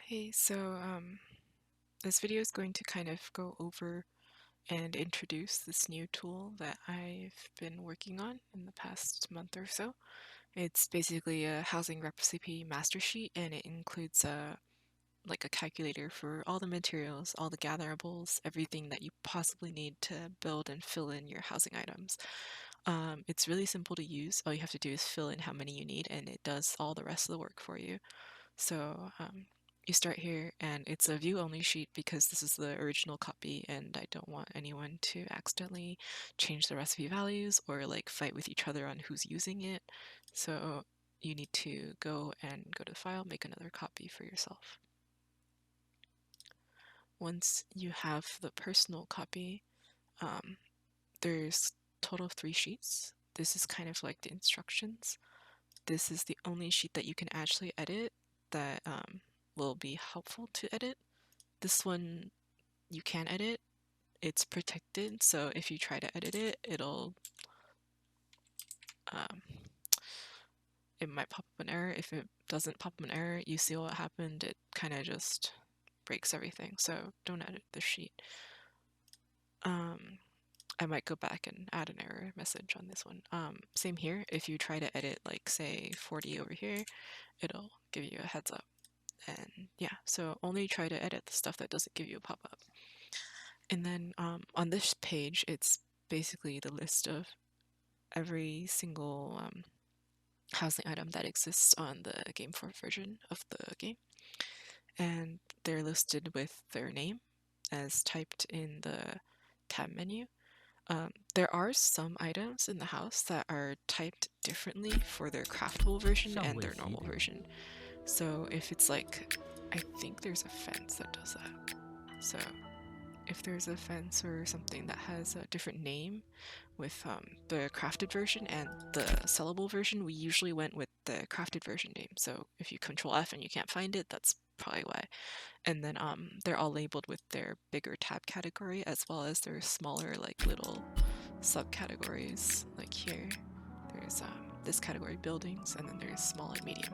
Hey, this video is going to kind of go over and introduce this new tool that I've been working on in the past month or so. It's basically a housing recipe master sheet, and it includes like a calculator for all the materials, all the gatherables, everything that you possibly need to build and fill in your housing items. It's really simple to use. All you have to do is fill in how many you need, and it does all the rest of the work for you. So you start here, and it's a view-only sheet because this is the original copy, and I don't want anyone to accidentally change the recipe values or like fight with each other on who's using it. So you need to go to the file, make another copy for yourself. Once you have the personal copy, there's total of 3 sheets. This is kind of like the instructions. This is the only sheet that you can actually edit that will be helpful to edit. This one you can edit. It's protected, so if you try to edit it, um, it might pop up an error. If it doesn't pop up an error, you see what happened. It kind of just breaks everything, so don't edit the sheet. I might go back and add an error message on this one. Same here. If you try to edit, like say 40 over here, it'll give you a heads up. And yeah, so only try to edit the stuff that doesn't give you a pop-up. And then on this page, it's basically the list of every single housing item that exists on the Game 4 version of the game. And they're listed with their name as typed in the tab menu. There are some items in the house that are typed differently for their craftable version and their normal version. So if it's like, I think there's a fence that does that. So if there's a fence or something that has a different name with the crafted version and the sellable version, we usually went with the crafted version name. So if you control F and you can't find it, that's probably why. And then they're all labeled with their bigger tab category as well as their smaller like little subcategories. Like here, there's this category buildings, and then there's small and medium.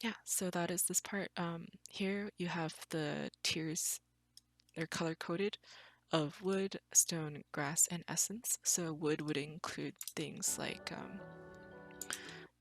Yeah, so that is this part. Here you have the tiers. They're color coded of wood, stone, grass, and essence. So wood would include things like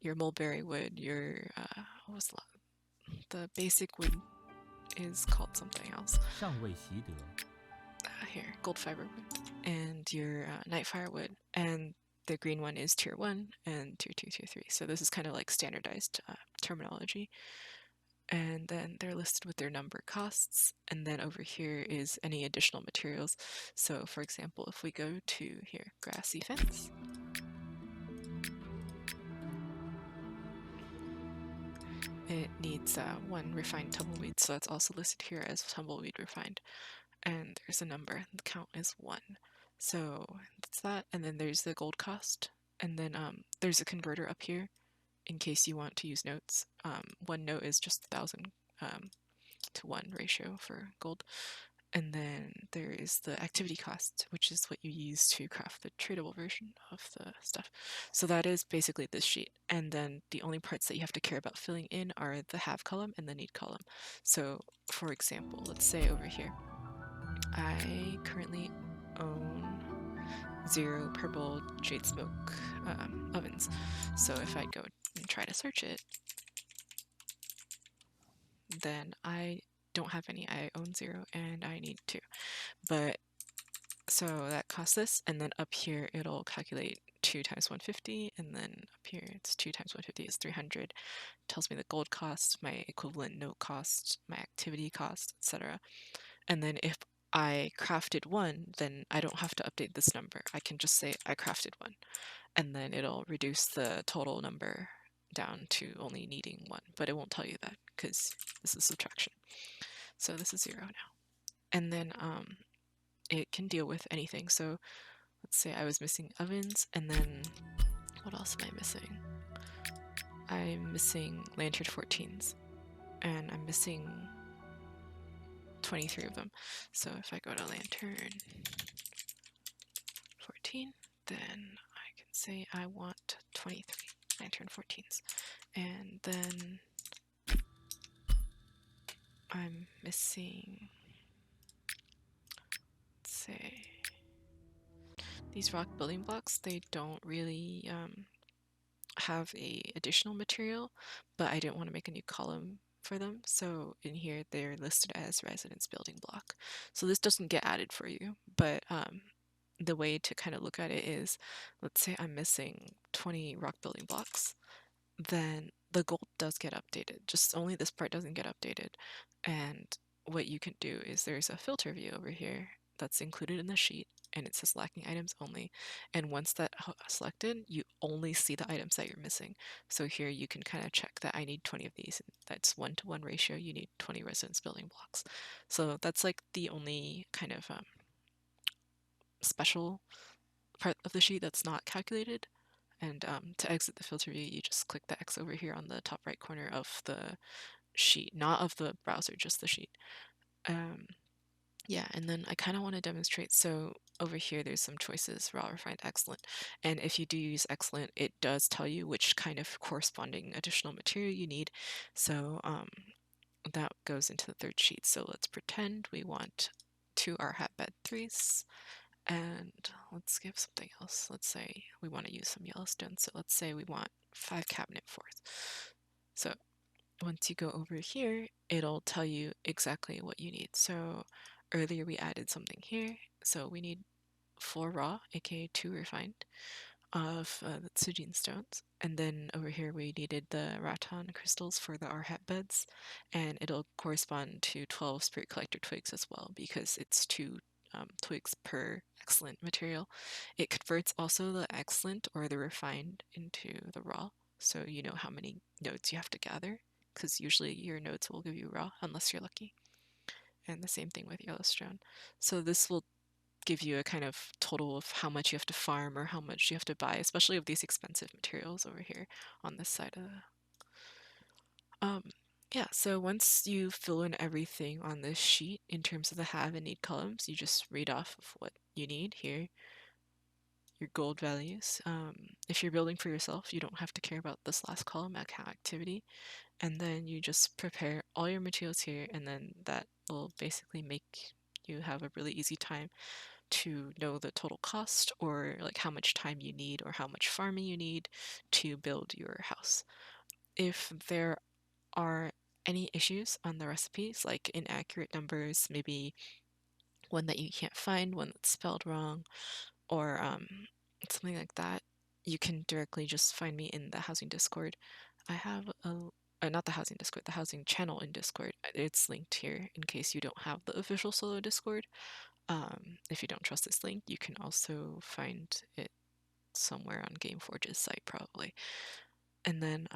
your mulberry wood, your what was the basic wood is called something else. Here, gold fiber wood, and your night firewood, and the green one is tier 1 and tier 2, tier 3. So this is kind of like standardized terminology. And then they're listed with their number costs, and then over here is any additional materials. So for example, if we go to here, grassy fence, it needs 1 refined tumbleweed, so that's also listed here as tumbleweed refined, and there's a number, the count is 1. So that's that, and then there's the gold cost, and then there's a converter up here in case you want to use notes. 1 note is just 1,000 to 1 ratio for gold. And then there is the activity cost, which is what you use to craft the tradable version of the stuff. So that is basically this sheet. And then the only parts that you have to care about filling in are the have column and the need column. So for example, let's say over here, I currently own 0 purple jade smoke ovens. So if I go and try to search it, then I don't have any. I own 0 and I need 2. But so that costs this, and then up here it'll calculate 2 times 150, and then up here it's 2 times 150 is 300. Tells me the gold cost, my equivalent note cost, my activity cost, etc. And then if I crafted 1, then I don't have to update this number. I can just say I crafted 1, and then it'll reduce the total number down to only needing 1, but it won't tell you that because this is subtraction. So this is 0 now. And then it can deal with anything. So let's say I was missing ovens, and then what else am I missing? I'm missing lantern 14s, and I'm missing 23 of them. So if I go to lantern 14, then I can say I want 23 lantern 14s. And then I'm missing, let's say, these rock building blocks. They don't really have a additional material, but I didn't want to make a new column for them. So in here, they're listed as residence building block. So this doesn't get added for you, but the way to kind of look at it is, let's say I'm missing 20 rock building blocks, then the gold does get updated. Just only this part doesn't get updated. And what you can do is there's a filter view over here that's included in the sheet, and it says lacking items only. And once that selected, you only see the items that you're missing. So here you can kind of check that I need 20 of these. And that's 1-to-1 ratio. You need 20 residence building blocks. So that's like the only kind of special part of the sheet that's not calculated. And to exit the filter view, you just click the X over here on the top right corner of the sheet, not of the browser, just the sheet. Um, yeah, and then I kind of want to demonstrate. So over here, there's some choices: raw, refined, excellent. And if you do use excellent, it does tell you which kind of corresponding additional material you need. So that goes into the third sheet. So let's pretend we want 2 R hat bed 3s. And let's give something else. Let's say we want to use some Yellowstone. So let's say we want 5 cabinet 4s. So once you go over here, it'll tell you exactly what you need. So earlier we added something here. So we need 4 raw, aka 2 refined, of the Tsujin stones. And then over here we needed the rattan crystals for the Arhat beds, and it'll correspond to 12 spirit collector twigs as well, because it's 2 twigs per excellent material. It converts also the excellent or the refined into the raw, so you know how many nodes you have to gather, because usually your nodes will give you raw unless you're lucky. And the same thing with Yellowstone. So this will give you a kind of total of how much you have to farm or how much you have to buy, especially of these expensive materials over here on this side of the yeah, so once you fill in everything on this sheet in terms of the have and need columns, you just read off of what you need here, your gold values. If you're building for yourself, you don't have to care about this last column, account activity, and then you just prepare all your materials here, and then that will basically make you have a really easy time to know the total cost, or like how much time you need or how much farming you need to build your house. If there are any issues on the recipes, like inaccurate numbers, maybe one that you can't find, one that's spelled wrong, or something like that, you can directly just find me in the housing Discord. I have a not the housing Discord, the housing channel in Discord. It's linked here in case you don't have the official solo Discord. If you don't trust this link, you can also find it somewhere on Gameforge's site, probably. And then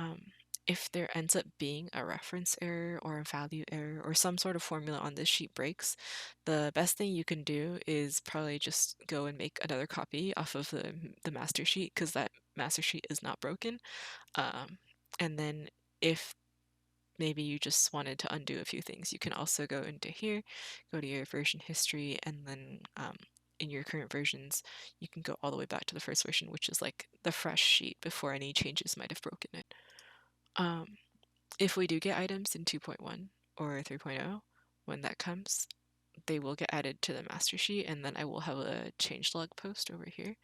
if there ends up being a reference error or a value error or some sort of formula on this sheet breaks, the best thing you can do is probably just go and make another copy off of the master sheet, because that master sheet is not broken. And then if maybe you just wanted to undo a few things, you can also go into here, go to your version history, and then in your current versions, you can go all the way back to the first version, which is like the fresh sheet before any changes might have broken it. If we do get items in 2.1 or 3.0, when that comes, they will get added to the master sheet, and then I will have a changelog post over here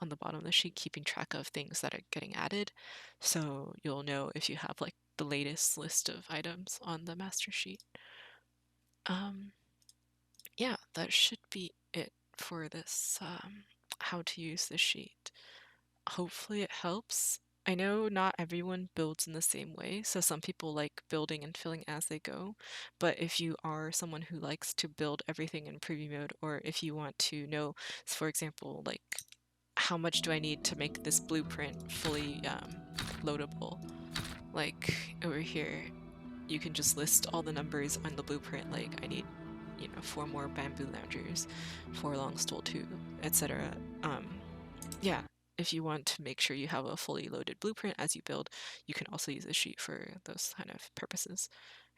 on the bottom of the sheet keeping track of things that are getting added, so you'll know if you have like the latest list of items on the master sheet. Yeah, that should be it for this how to use the sheet. Hopefully it helps. I know not everyone builds in the same way, so some people like building and filling as they go, but if you are someone who likes to build everything in preview mode, or if you want to know, for example, like how much do I need to make this blueprint fully loadable, like over here, you can just list all the numbers on the blueprint, like I need, 4 more bamboo loungers, 4 long stool 2, etc. Yeah, if you want to make sure you have a fully loaded blueprint as you build, you can also use a sheet for those kind of purposes.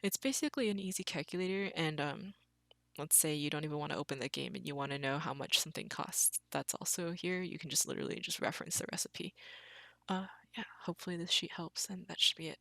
It's basically an easy calculator, and let's say you don't even want to open the game and you want to know how much something costs. That's also here. You can just literally just reference the recipe. Yeah, hopefully this sheet helps, and that should be it.